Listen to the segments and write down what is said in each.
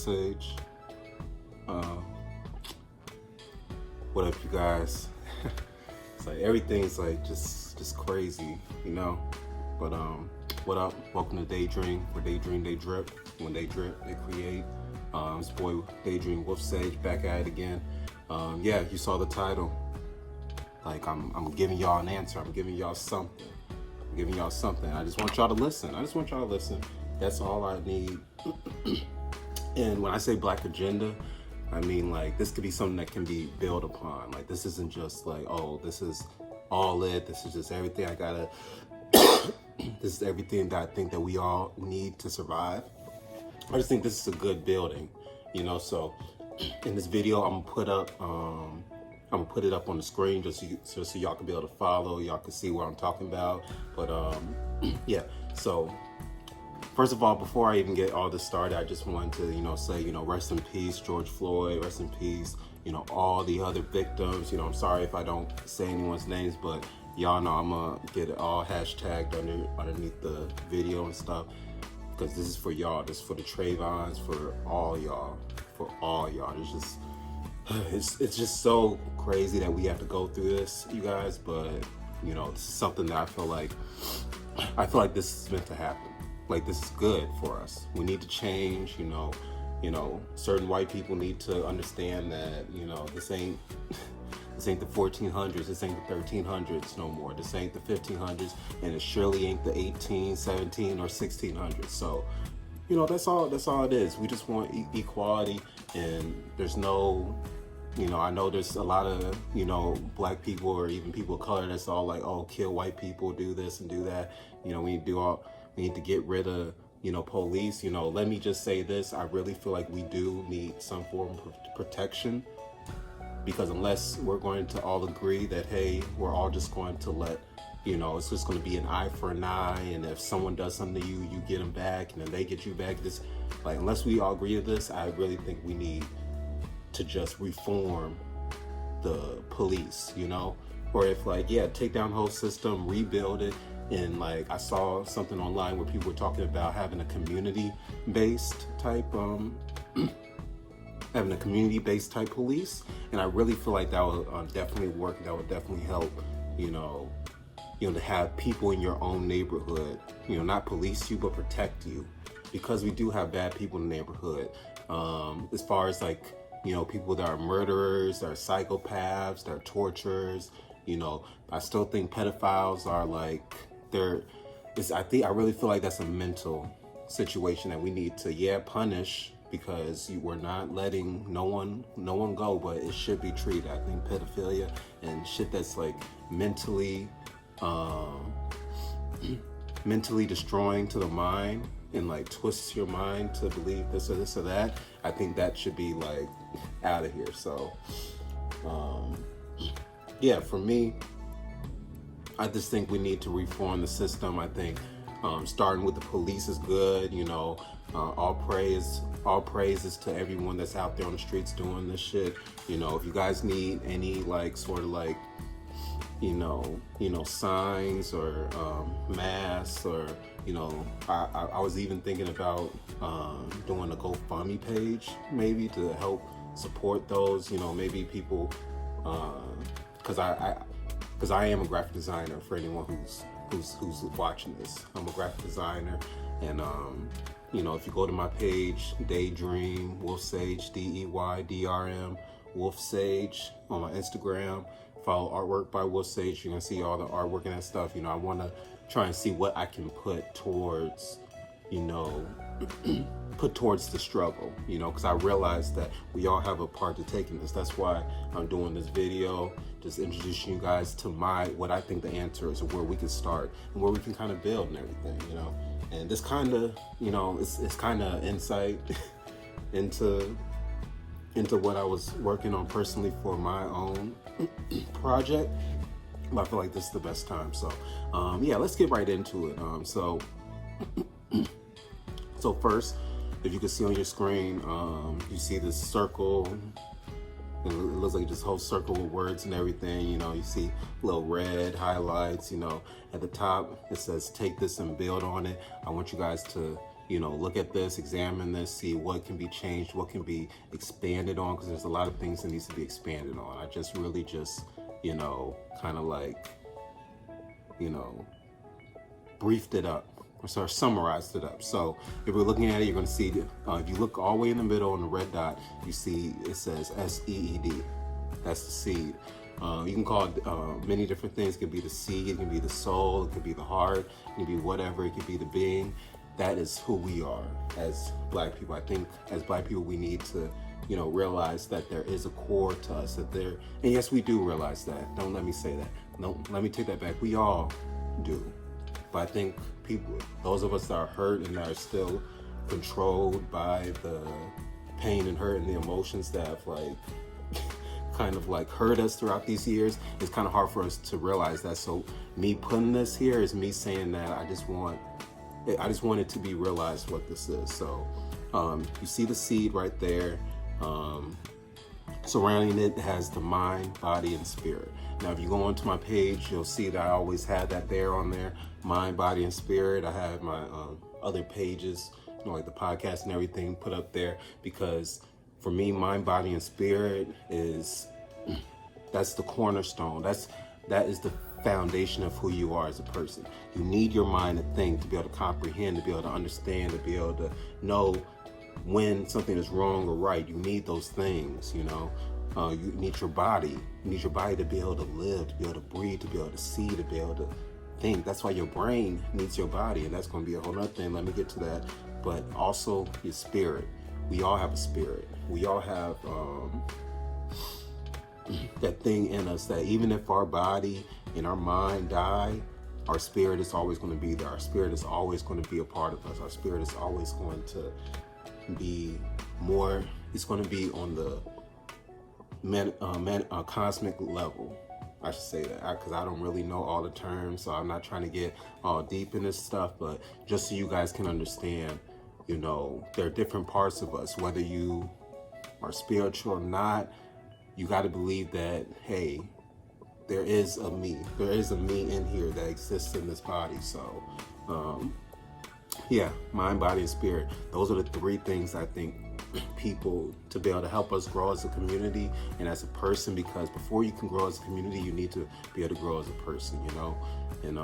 Sage. What up, you guys? It's like everything's like just crazy, you know. But what up? Welcome to Daydream. Where Daydream, they drip. When they drip, they create. It's boy Daydream Wolf Sage back at it again. Yeah, you saw the title. Like I'm giving y'all an answer. I'm giving y'all something. I just want y'all to listen. That's all I need. And when I say Black agenda, I mean like this could be something that can be built upon. Like this isn't just like, oh, this is all it. This is just everything I gotta. This is everything that I think that we all need to survive. I just think this is a good building, you know. So in this video, I'm gonna put it up on the screen just so y'all can be able to follow. Y'all can see what I'm talking about. But yeah. So first of all, before I even get all this started, I just wanted to, say, rest in peace, George Floyd, rest in peace, all the other victims. I'm sorry if I don't say anyone's names, but y'all know I'm gonna get it all hashtagged underneath the video and stuff, because this is for y'all. This is for the Trayvons, for all y'all. It's just so crazy that we have to go through this, you guys. But this is something that I feel like this is meant to happen. Like, this is good for us. We need to change, certain white people need to understand that, this ain't the 1400s, this ain't the 1300s no more. This ain't the 1500s, and it surely ain't the 18, 17, or 1600s. So, that's all it is. We just want equality, and there's no, I know there's a lot of, Black people or even people of color that's all like, oh, kill white people, do this and do that. We need to get rid of, police. Let me just say this. I really feel like we do need some form of protection, because unless we're going to all agree that, hey, we're all just going to let, it's just going to be an eye for an eye, and if someone does something to you, you get them back, and then they get you back. Unless we all agree to this, I really think we need to just reform the police, or if take down the whole system, rebuild it. And I saw something online where people were talking about having a community-based type police, and I really feel like that would definitely work. That would definitely help, to have people in your own neighborhood, not police you but protect you, because we do have bad people in the neighborhood. As far as people that are murderers, that are psychopaths, that are torturers, I still think pedophiles are I really feel like that's a mental situation that we need to punish, because we're not letting no one go, but it should be treated. I think pedophilia and shit that's mentally destroying to the mind and twists your mind to believe this or this or that, I think that should be out of here. So yeah, for me, I just think we need to reform the system. I think starting with the police is good. All praises to everyone that's out there on the streets doing this shit. If you guys need any signs or masks, or I was even thinking about doing a GoFundMe page maybe to help support those. Maybe people, because I am a graphic designer. For anyone who's watching this, I'm a graphic designer, and if you go to my page, Daydream Wolf Sage, DEYDRM Wolf Sage on my Instagram, follow Artwork by Wolf Sage. You're gonna see all the artwork and that stuff. I want to try and see what I can put towards, the struggle, because I realize that we all have a part to take in this. That's why I'm doing this video, just introducing you guys to what I think the answer is, and where we can start and where we can kind of build and everything, and this kind of, it's kind of insight into what I was working on personally for my own project. But I feel like this is the best time. So yeah, let's get right into it. So first, if you can see on your screen, you see this circle. It looks like this whole circle with words and everything. You see little red highlights. At the top it says "Take this and build on it." I want you guys to, look at this, examine this, see what can be changed, what can be expanded on, because there's a lot of things that needs to be expanded on. I just really just, kind of like, briefed it up, or sort of summarized it up. So if we're looking at it, you're going to see, if you look all the way in the middle on the red dot, you see it says SEED. That's the seed. You can call it many different things. It could be the seed, it can be the soul, it could be the heart, it can be whatever, it could be the being. That is who we are as Black people. I think as Black people, we need to, realize that there is a core to us, and yes, we do realize that. Don't let me say that. No, let me take that back. We all do. But I think people, those of us that are hurt and that are still controlled by the pain and hurt and the emotions that have kind of hurt us throughout these years, it's kind of hard for us to realize that. So me putting this here is me saying that I just want it to be realized what this is. So you see the seed right there. Surrounding it has the mind, body, and spirit. Now, if you go onto my page, you'll see that I always had that there on there, mind, body, and spirit. I have my other pages, like the podcast and everything put up there, because for me, mind, body, and spirit that's the cornerstone. That is the foundation of who you are as a person. You need your mind to think, to be able to comprehend, to be able to understand, to be able to know when something is wrong or right. You need those things, you need your body. You need your body to be able to live, to be able to breathe, to be able to see, to be able to think. That's why your brain needs your body, and that's going to be a whole other thing. Let me get to that. But also your spirit. We all have a spirit. We all have that thing in us that even if our body and our mind die, our spirit is always going to be there. Our spirit is always going to be a part of us. Our spirit is always going to be more, it's going to be on the cosmic level. I should say that, because I don't really know all the terms, so I'm not trying to get all deep in this stuff, but just so you guys can understand, there are different parts of us. Whether you are spiritual or not, you got to believe that, hey, there is a me in here that exists in this body. So mind, body, and spirit, those are the three things I think people, to be able to help us grow as a community and as a person, because before you can grow as a community, you need to be able to grow as a person, and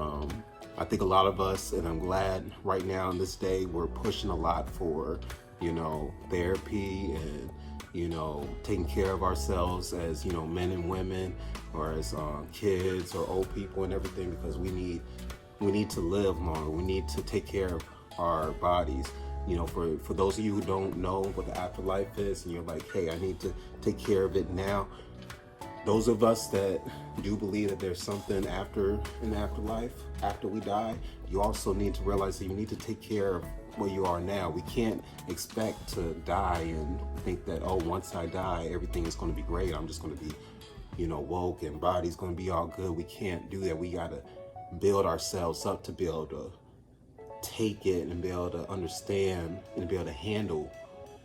I think a lot of us, and I'm glad right now in this day, we're pushing a lot for therapy and taking care of ourselves as men and women, or as kids or old people and everything, because we need to live longer. We need to take care of our bodies. For those of you who don't know what the afterlife is, and you're like, hey, I need to take care of it now. Those of us that do believe that there's something after an afterlife, after we die, you also need to realize that you need to take care of where you are now. We can't expect to die and think that, oh, once I die, everything is going to be great. I'm just going to be, woke and body's going to be all good. We can't do that. We got to build ourselves up to be able to take it and be able to understand and be able to handle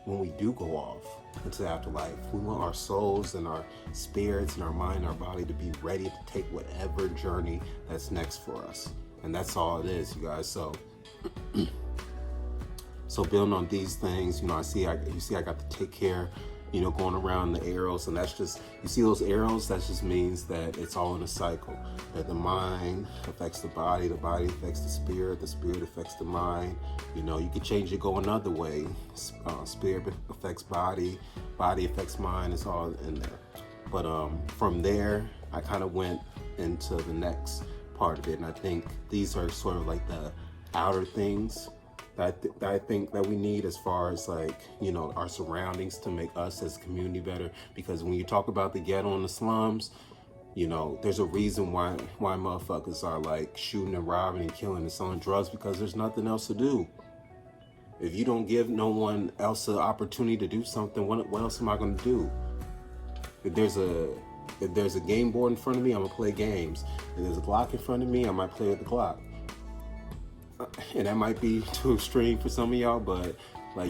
when we do go off into the afterlife. We want our souls and our spirits and our mind and our body to be ready to take whatever journey that's next for us. And that's all it is, you guys. So building on these things, you see I got to take care, going around the arrows, and that's just, you see those arrows, that just means that it's all in a cycle, that the mind affects the body affects the spirit affects the mind. You could change it, go another way. Spirit affects body affects mind. It's all in there. But from there, I kind of went into the next part of it, and I think these are sort of like the outer things that I think that we need, as far as our surroundings, to make us as a community better. Because when you talk about the ghetto and the slums, there's a reason why motherfuckers are shooting and robbing and killing and selling drugs, because there's nothing else to do. If you don't give no one else an opportunity to do something, what else am I going to do? If there's a game board in front of me, I'm going to play games. If there's a Glock in front of me, I might play with the Glock. And that might be too extreme for some of y'all, but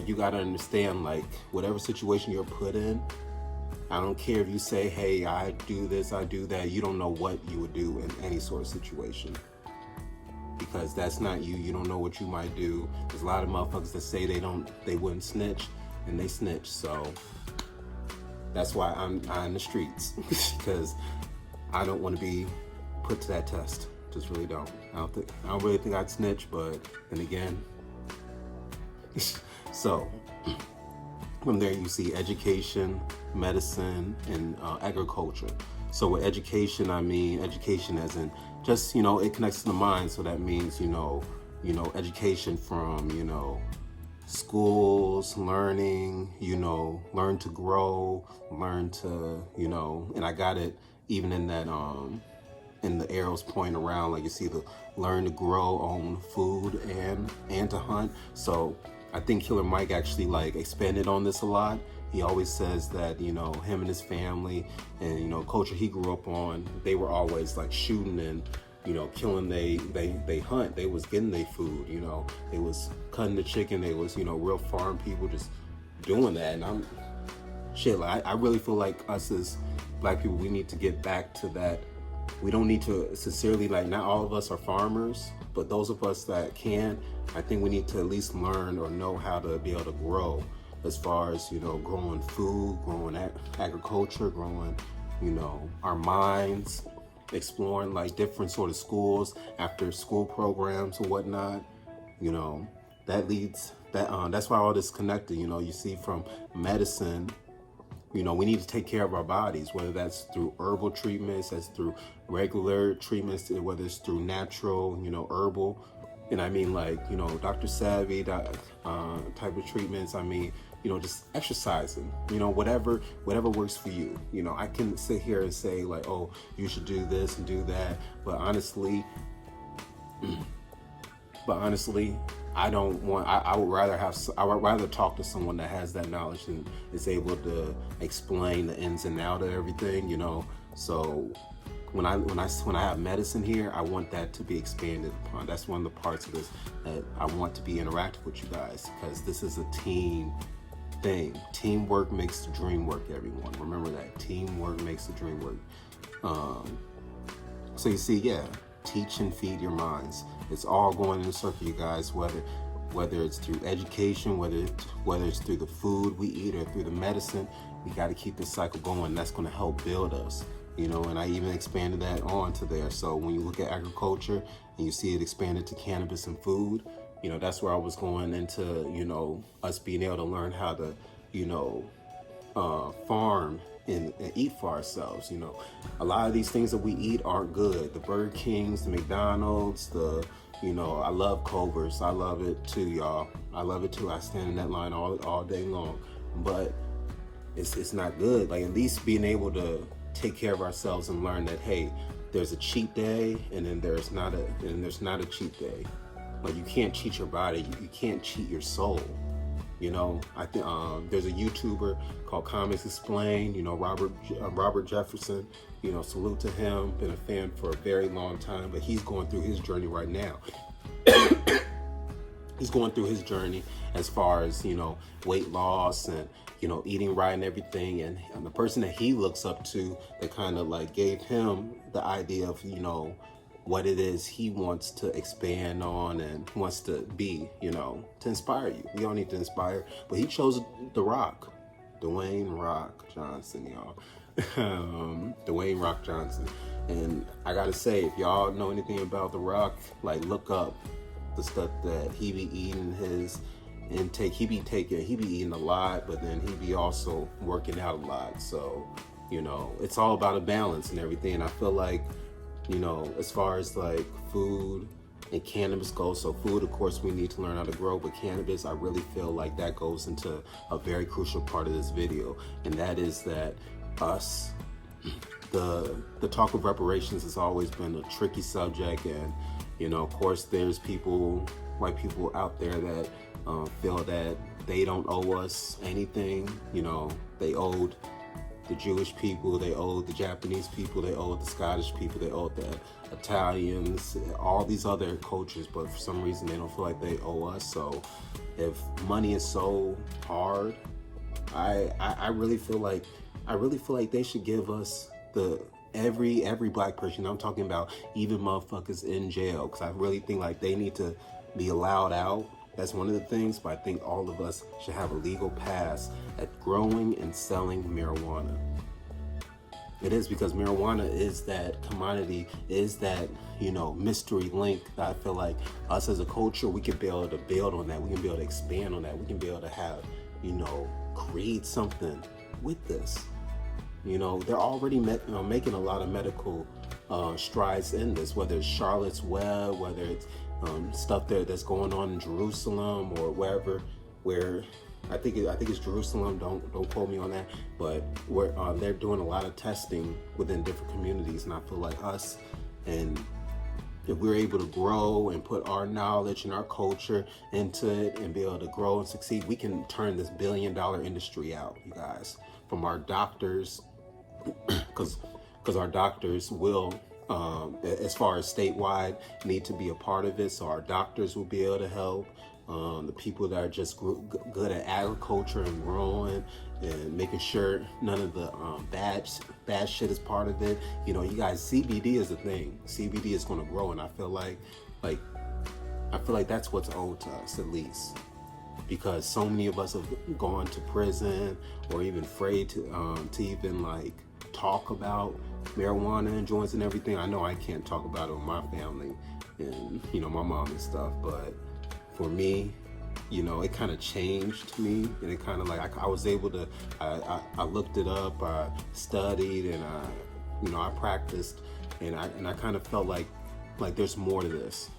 you got to understand, whatever situation you're put in, I don't care if you say, hey, I do this, I do that. You don't know what you would do in any sort of situation. because that's not you. You don't know what you might do. There's a lot of motherfuckers that say they wouldn't snitch, and they snitch. So that's why I'm in the streets, because I don't want to be put to that test. Just really don't. I don't really think I'd snitch, but then again. So from there you see education, medicine, and agriculture. So with education, I mean education as in just, it connects to the mind. So that means, education from, schools, learning, learn to grow, learn to, and I got it even in that, in the arrows pointing around, like you see the learn to grow, own food, and to hunt. So I think Killer Mike actually like expanded on this a lot. He always says that, him and his family and, culture he grew up on, they were always like shooting and, killing. They hunt. They was getting their food, they was cutting the chicken. They was, real farm people just doing that. And I really feel like us as Black people, we need to get back to that. We don't need to sincerely, like, not all of us are farmers, but those of us that can, I think we need to at least learn or know how to be able to grow, as far as, growing food, growing agriculture, growing, our minds, exploring like different sort of schools, after school programs or whatnot. That's why all this connected. You see from medicine, we need to take care of our bodies, whether that's through herbal treatments, that's through regular treatments, whether it's through natural, herbal. And I mean, like, Dr. Savvy, that type of treatments. I mean, just exercising, whatever works for you. I can sit here and say like, oh, you should do this and do that. But honestly, I don't want, I would rather talk to someone that has that knowledge and is able to explain the ins and outs of everything, So when I have medicine here, I want that to be expanded upon. That's one of the parts of this that I want to be interactive with you guys, because this is a team thing. Teamwork makes the dream work, everyone. Remember that. Teamwork makes the dream work. So you see, yeah, teach and feed your minds. It's all going in a circle, you guys, whether it's through education, whether it's through the food we eat or through the medicine. We got to keep this cycle going. That's going to help build us, and I even expanded that onto there. So when you look at agriculture and you see it expanded to cannabis and food, that's where I was going into, us being able to learn how to, farm and eat for ourselves. A lot of these things that we eat aren't good. The Burger Kings, the McDonald's, I love Culver's. I love it too, y'all. I love it too. I stand in that line all day long. But it's not good. Like, at least being able to take care of ourselves and learn that, hey, there's a cheat day and then there's not a cheat day. Like, you can't cheat your body. You can't cheat your soul. I think there's a YouTuber called Comics Explained, Robert Jefferson, salute to him. Been a fan for a very long time, but he's going through his journey right now. He's going through his journey as far as, weight loss and, eating right and everything. And the person that he looks up to that kind of like gave him the idea of, what it is he wants to expand on and wants to be, to inspire you. We all need to inspire. But he chose The Rock, Dwayne Rock Johnson, y'all. Dwayne Rock Johnson. And I gotta say, if y'all know anything about The Rock, like, look up the stuff that he be eating, his intake. He be eating a lot, but then he be also working out a lot. So, it's all about a balance and everything. And I feel like, as far as like food and cannabis goes, so food, of course, we need to learn how to grow, but cannabis, I really feel like that goes into a very crucial part of this video, and that is that the talk of reparations has always been a tricky subject, and of course there's white people out there that feel that they don't owe us anything. They owed the Jewish people, they owed the Japanese people, they owed the Scottish people, they owed the Italians, all these other cultures, but for some reason they don't feel like they owe us. So if money is so hard, I really feel like they should give us the every black person. I'm talking about even motherfuckers in jail, because I really think like they need to be allowed out. That's one of the things, but I think all of us should have a legal pass at growing and selling marijuana. It is, because marijuana is that commodity, is that, you know, mystery link that I feel like us as a culture, we can be able to build on that. We can be able to expand on that. We can be able to have, you know, create something with this. You know, they're already making a lot of medical strides in this, whether it's Charlotte's Web, whether it's stuff that's going on in Jerusalem or wherever, where I think it's Jerusalem. Don't quote me on that, but where they're doing a lot of testing within different communities, and I feel like us, and if we're able to grow and put our knowledge and our culture into it and be able to grow and succeed, we can turn this billion-dollar industry out, you guys, from our doctors, because our doctors will, as far as statewide, need to be a part of it. So our doctors will be able to help. The people that are just good at agriculture and growing and making sure none of the bad shit is part of it. You know, you guys, CBD is a thing. CBD is going to grow, and I feel like that's what's owed to us, at least, because so many of us have gone to prison or even afraid to even like talk about marijuana and joints and everything. I know I can't talk about it with my family and, you know, my mom and stuff, but for me, you know, it kind of changed me, and it kind of like I was able to, I looked it up, I studied, and I practiced, and I kind of felt like there's more to this.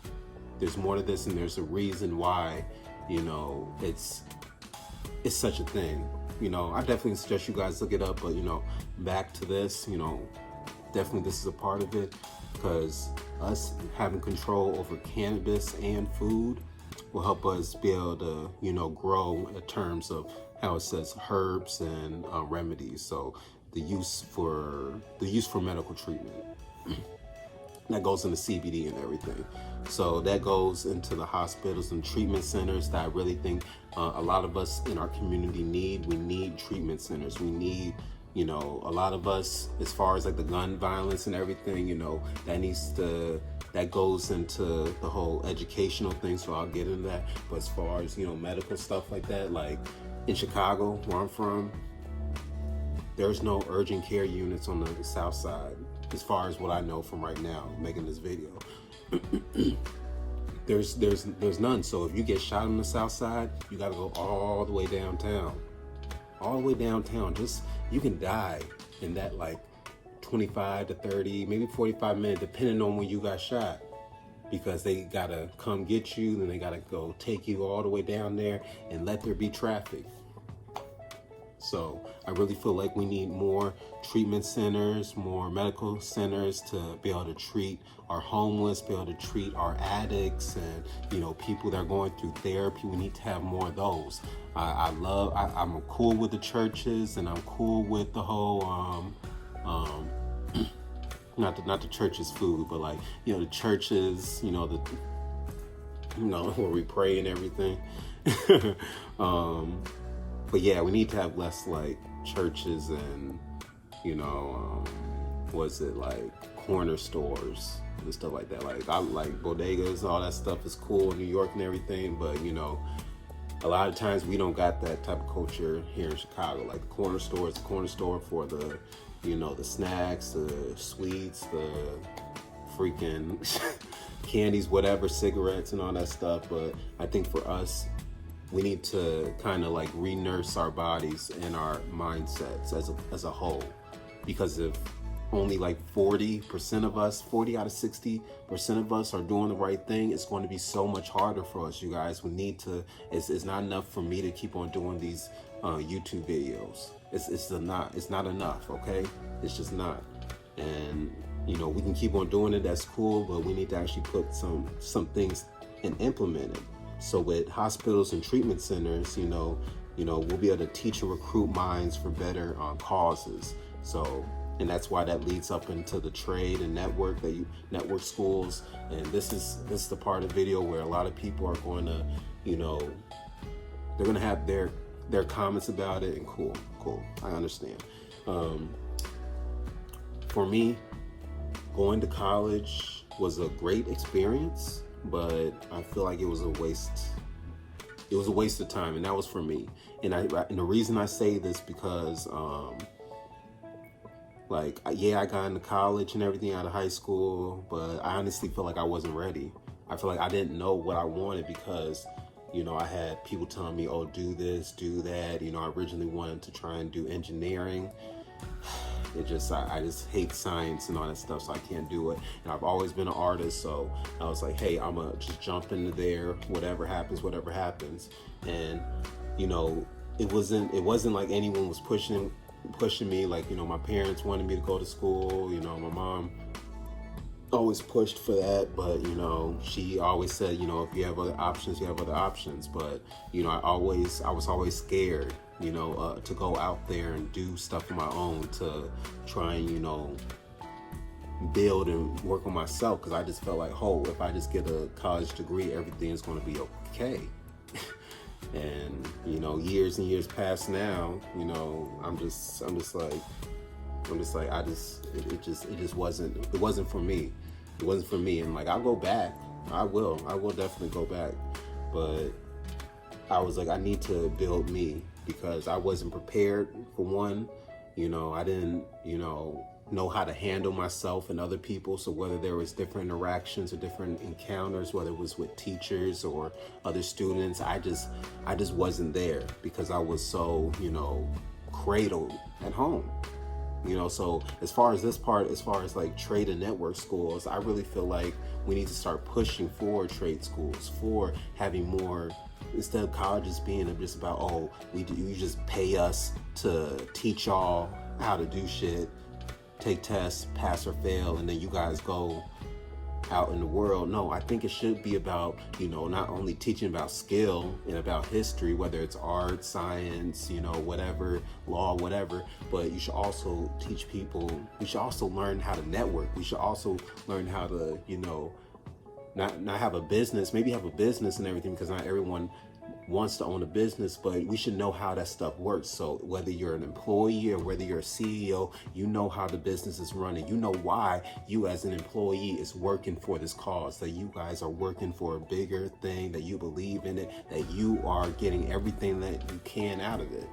There's more to this, and there's a reason why, you know, it's such a thing. You know, I definitely suggest you guys look it up, but, you know, back to this, you know, definitely this is a part of it, because us having control over cannabis and food will help us be able to, you know, grow in terms of how it says herbs and remedies. So the use for medical treatment that goes into CBD and everything. So that goes into the hospitals and treatment centers that I really think a lot of us in our community need. We need treatment centers. We need, you know, a lot of us, as far as like the gun violence and everything, you know, that goes into the whole educational thing, so I'll get into that. But as far as, you know, medical stuff like that, like in Chicago, where I'm from, there's no urgent care units on the south side, as far as what I know from right now, making this video. There's none. So if you get shot on the south side, you gotta go all the way downtown. All the way downtown. Just, you can die in that like 25 to 30, maybe 45 minutes, depending on when you got shot, because they gotta come get you, then they gotta go take you all the way down there and let there be traffic. So I really feel like we need more treatment centers, more medical centers to be able to treat our homeless, be able to treat our addicts, and, you know, people that are going through therapy. We need to have more of those. I'm cool with the churches, and I'm cool with the whole not the church's food, but like, you know, the churches, you know, where we pray and everything. But yeah, we need to have less like churches and, you know, like corner stores and stuff like that. Like, I like bodegas, all that stuff is cool in New York and everything, but, you know, a lot of times we don't got that type of culture here in Chicago. Like the corner store is the corner store for the, you know, the snacks, the sweets, the freaking candies, whatever, cigarettes and all that stuff. But I think for us, we need to kind of like re-nurse our bodies and our mindsets as a whole, because if only like 40% of us, 40 out of 60% of us are doing the right thing, it's going to be so much harder for us, you guys. We need to, it's not enough for me to keep on doing these YouTube videos. It's not enough, okay? It's just not. And, you know, we can keep on doing it, that's cool, but we need to actually put some things and implement it. So with hospitals and treatment centers, you know, we'll be able to teach and recruit minds for better causes. So, and that's why that leads up into the trade and network schools. And this is the part of the video where a lot of people are going to, you know, they're going to have their comments about it, and cool, I understand. For me, going to college was a great experience, but I feel like it was a waste. It was a waste of time, and that was for me. And the reason I say this because, yeah, I got into college and everything out of high school, but I honestly feel like I wasn't ready. I feel like I didn't know what I wanted because, I had people telling me, oh, do this, do that. I originally wanted to try and do engineering. I just hate science and all that stuff, so I can't do it. And I've always been an artist, so I was like, hey, I'm gonna just jump into there, whatever happens. And it wasn't like anyone was pushing me. Like, my parents wanted me to go to school. My mom always pushed for that, but she always said, if you have other options, you have other options. But I was always scared, to go out there and do stuff on my own, to try and build and work on myself, because I just felt like, if I just get a college degree, everything is going to be okay. And years and years past now, it wasn't for me. It wasn't for me. And like, I'll go back. I will definitely go back. But I was like, I need to build me, because I wasn't prepared for one. I didn't, know how to handle myself and other people. So whether there was different interactions or different encounters, whether it was with teachers or other students, I just wasn't there, because I was so, cradled at home. So as far as like trade and network schools, I really feel like we need to start pushing for trade schools, for having more, instead of colleges being just about, you just pay us to teach y'all how to do shit, take tests, pass or fail, and then you guys go out in the world. No, I think it should be about, not only teaching about skill and about history, whether it's art, science, whatever, law, whatever, but you should also teach people, we should also learn how to network. We should also learn how to, not have a business, maybe have a business and everything, because not everyone wants to own a business, but we should know how that stuff works. So whether you're an employee or whether you're a CEO, you know how the business is running. You know why you as an employee is working for this cause, that you guys are working for a bigger thing, that you believe in it, that you are getting everything that you can out of it,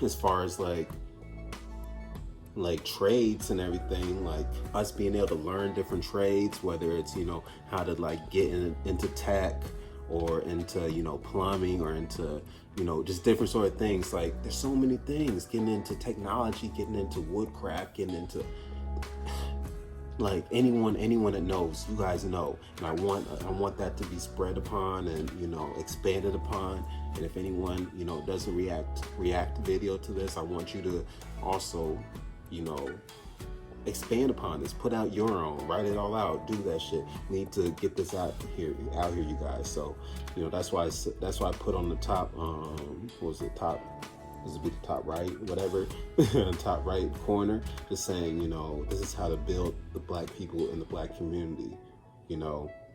as far as like trades and everything, like us being able to learn different trades, whether it's how to like get into tech or into plumbing or into just different sort of things. Like there's so many things, getting into technology, getting into woodcraft, getting into like anyone that knows, you guys know. And I want that to be spread upon and expanded upon. And if anyone doesn't react video to this, I want you to also expand upon this, put out your own, write it all out, do that shit. We need to get this out here, you guys. So, that's why I put on the top, this would be the top right, whatever, top right corner, just saying, this is how to build the Black people in the Black community,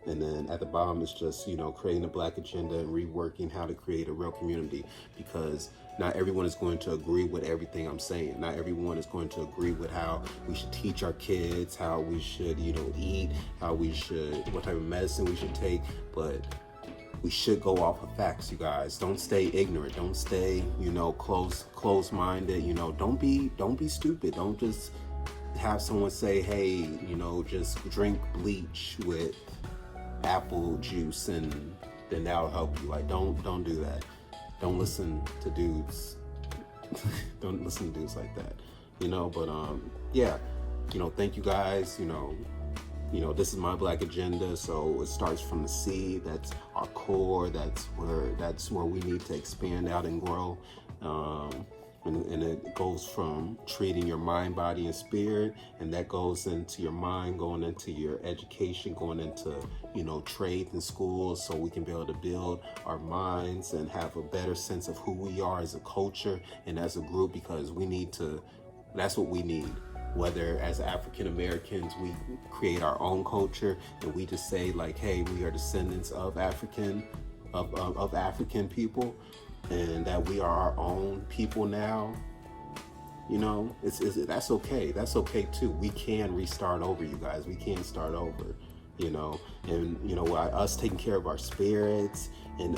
and then at the bottom it's just, creating a Black agenda and reworking how to create a real community, because not everyone is going to agree with everything I'm saying. Not everyone is going to agree with how we should teach our kids, how we should, eat, what type of medicine we should take, but we should go off of facts, you guys. Don't stay ignorant. Don't stay, close-minded. Don't be stupid. Don't just have someone say, hey, just drink bleach with apple juice and then that'll help you. Like, don't do that. Don't listen to dudes. Don't listen to dudes like that. But yeah, thank you guys. This is my Black agenda, so it starts from the seed. That's our core. That's where we need to expand out and grow. And it goes from treating your mind, body, and spirit, and that goes into your mind, going into your education, going into trades and schools, so we can be able to build our minds and have a better sense of who we are as a culture and as a group, because that's what we need. Whether as African Americans we create our own culture and we just say like, hey, we are descendants of African people, and that we are our own people now, you know, that's okay. That's okay too. We can restart over, you guys. We can start over, you know. And you know, us taking care of our spirits and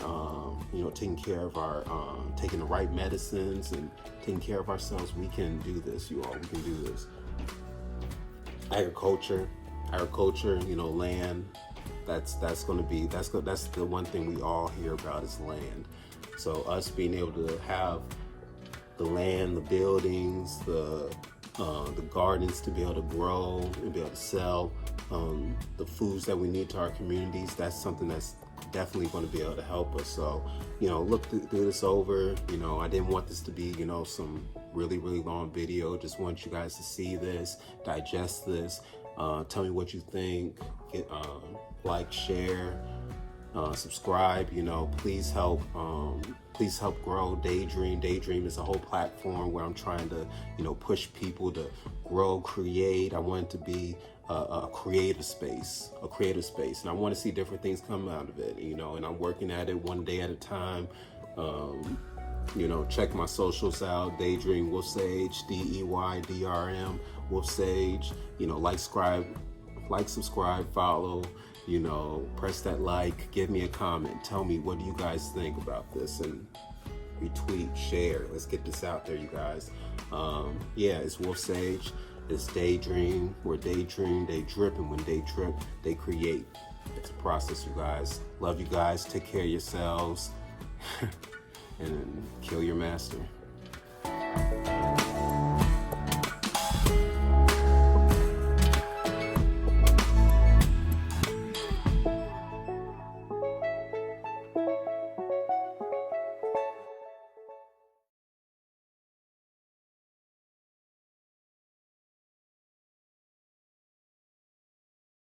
you know, taking care of our taking the right medicines and taking care of ourselves, we can do this, you all. We can do this. Agriculture, you know, land. That's the one thing we all hear about is land. So us being able to have the land, the buildings, the gardens to be able to grow and be able to sell the foods that we need to our communities, that's something that's definitely going to be able to help us. So, you know, look through this over. You know, I didn't want this to be, you know, some really long video. Just want you guys to see this, digest this, tell me what you think. Get like, share, subscribe. You know, please help grow DEYDRM. DEYDRM is a whole platform where I'm trying to, you know, push people to grow, create. I want it to be a creative space, and I want to see different things come out of it, you know, and I'm working at it one day at a time. You know, check my socials out, DEYDRM Wolf Sage, DEYDRM Wolf Sage. You know, like, subscribe, follow, you know, press that like, give me a comment, tell me what do you guys think about this, and retweet, share. Let's get this out there, you guys. Yeah, it's Wolf Sage, it's DEYDRM. We're DEYDRM, they drip, and when they drip, they create. It's a process, you guys. Love you guys. Take care of yourselves, and kill your master.